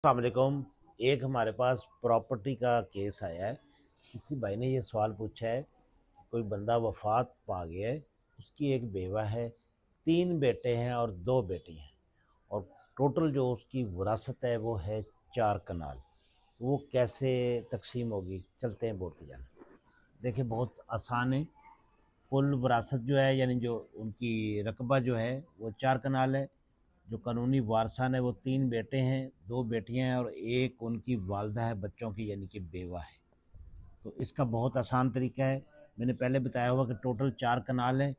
अस्सलाम वालेकुम। एक हमारे पास प्रॉपर्टी का केस आया है। किसी भाई ने ये सवाल पूछा है कि कोई बंदा वफात पा गया है, उसकी एक बेवा है, 3 बेटे हैं और 2 बेटी हैं, और टोटल जो उसकी विरासत है वो है 4 कनाल। तो वो कैसे तकसीम होगी? चलते हैं बोर्ड पे जाना। देखिए, बहुत आसान है। कुल विरासत जो है, यानी जो उनकी रकबा जो है वो 4 कनाल है। जो कानूनी वारसान है वो 3 बेटे हैं, 2 बेटियां हैं और एक उनकी वालदा है बच्चों की, यानी कि बेवा है। तो इसका बहुत आसान तरीका है। मैंने पहले बताया हुआ कि टोटल 4 कनाल हैं।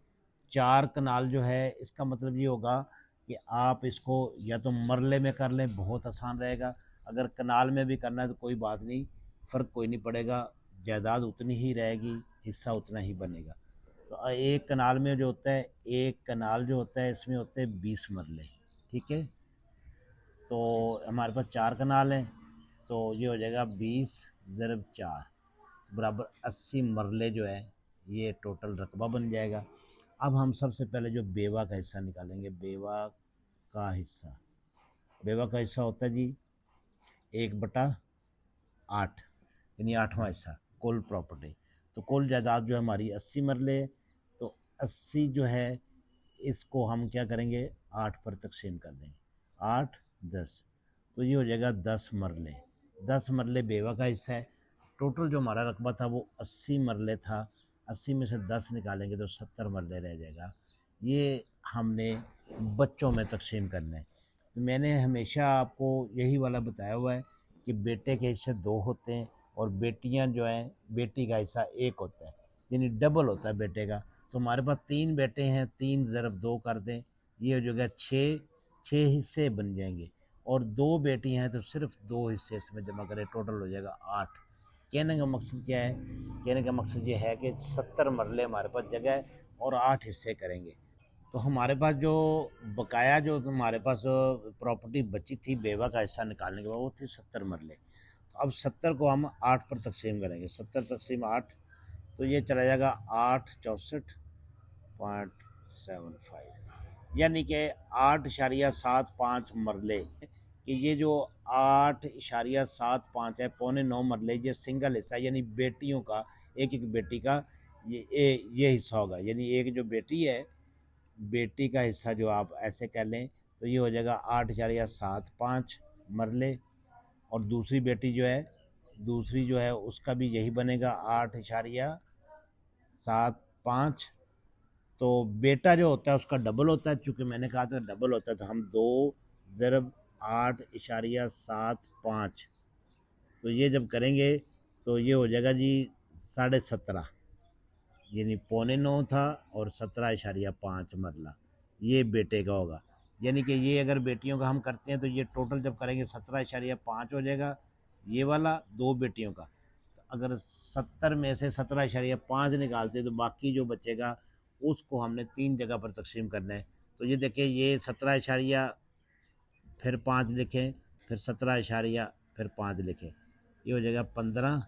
4 कनाल जो है, इसका मतलब ये होगा कि आप इसको या तो मरले में कर लें, बहुत आसान रहेगा। अगर कनाल में भी करना है तो कोई बात नहीं, फ़र्क कोई नहीं पड़ेगा, जायदाद उतनी ही रहेगी, हिस्सा उतना ही बनेगा। तो एक कनाल में जो होता है, एक कनाल जो होता है इसमें होते हैं 20 मरले। ठीक है, तो हमारे पास 4 कनाल हैं, तो ये हो जाएगा 20 × 4 बराबर 80 मरले जो है, ये टोटल रकबा बन जाएगा। अब हम सबसे पहले जो बेवा का हिस्सा निकालेंगे। बेवा का हिस्सा होता है जी 1/8, यानी 8वां हिस्सा कुल प्रॉपर्टी। तो कुल जायदाद जो है हमारी 80 मरले है। तो 80 जो है, इसको हम क्या करेंगे, 8 पर तकसीम कर देंगे। 8 10, तो ये हो जाएगा 10 मरले। 10 मरले बेवा का हिस्सा है। टोटल जो हमारा रकबा था वो 80 मरले था। 80 में से 10 निकालेंगे तो 70 मरले रह जाएगा। ये हमने बच्चों में तकसीम करना है। तो मैंने हमेशा आपको यही वाला बताया हुआ है कि बेटे के हिस्से 2 होते हैं और बेटियां जो हैं, बेटी का हिस्सा 1 होता है, यानी डबल होता है बेटे का। तो हमारे पास 3 बेटे हैं, 3 ज़रब 2 कर दें, ये हो जाएगा 6। 6 हिस्से बन जाएंगे। और 2 बेटी हैं तो सिर्फ 2 हिस्से इसमें जमा करें, टोटल हो जाएगा 8। कहने का मकसद क्या है? कहने का मकसद ये है कि 70 मरले हमारे पास जगह है और 8 हिस्से करेंगे। तो हमारे पास जो बकाया, जो हमारे पास प्रॉपर्टी बची थी बेवा का हिस्सा निकालने के बाद, वो थी 70 मरले। तो अब 70 को हम 8 पर तकसीम करेंगे। 70 × 8, तो ये चला जाएगा 8 64.75, यानी कि 8.75 मरले। कि ये जो 8.75 है, 8.75 मरले, ये सिंगल हिस्सा, यानी बेटियों का, एक एक बेटी का ये हिस्सा होगा। यानी एक जो बेटी है, बेटी का हिस्सा जो आप ऐसे कर लें, तो ये हो जाएगा 8.75 मरले। और दूसरी बेटी जो है, दूसरी जो है उसका भी यही बनेगा 8.75। तो बेटा जो होता है उसका डबल होता है, चूँकि मैंने कहा था डबल होता है, तो हम 2 × 8.75, तो ये जब करेंगे तो ये हो जाएगा जी 17.5, यानी 8.75 था और 17.5 मरला ये बेटे का होगा। यानी कि ये अगर बेटियों का हम करते हैं तो ये टोटल जब करेंगे 17.5 हो जाएगा, ये वाला 2 बेटियों का। तो अगर 70 में से 17.5 निकालते हैं तो बाकी जो बचेगा उसको हमने 3 जगह पर तकसीम करना है। तो ये देखिए, ये 17 फिर 5 लिखें, फिर 17 फिर 5 लिखें, ये हो जाएगा 15,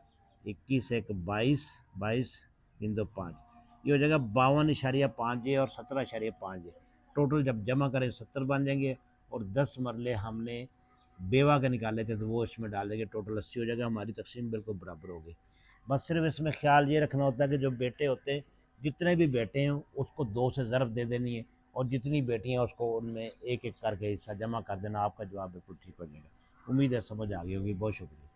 21 एक 22, 22 3 2 5, ये हो जाएगा 52.5 और 17.5। टोटल जब जमा करें 70 बन जाएंगे। और 10 मरले हमने बेवा के निकाले थे तो वो इसमें डाल देंगे, टोटल 80 हो जाएगा। हमारी तकसीम बिल्कुल बराबर होगी। बस सिर्फ इसमें ख्याल ये रखना होता है कि जो बेटे होते हैं, जितने भी बेटे हैं उसको 2 से ज़रब दे देनी है, और जितनी बेटियां हैं उसको उनमें एक एक करके हिस्सा जमा कर देना। आपका जवाब बिल्कुल ठीक हो जाएगा। उम्मीद है समझ आ गई होगी। बहुत शुक्रिया।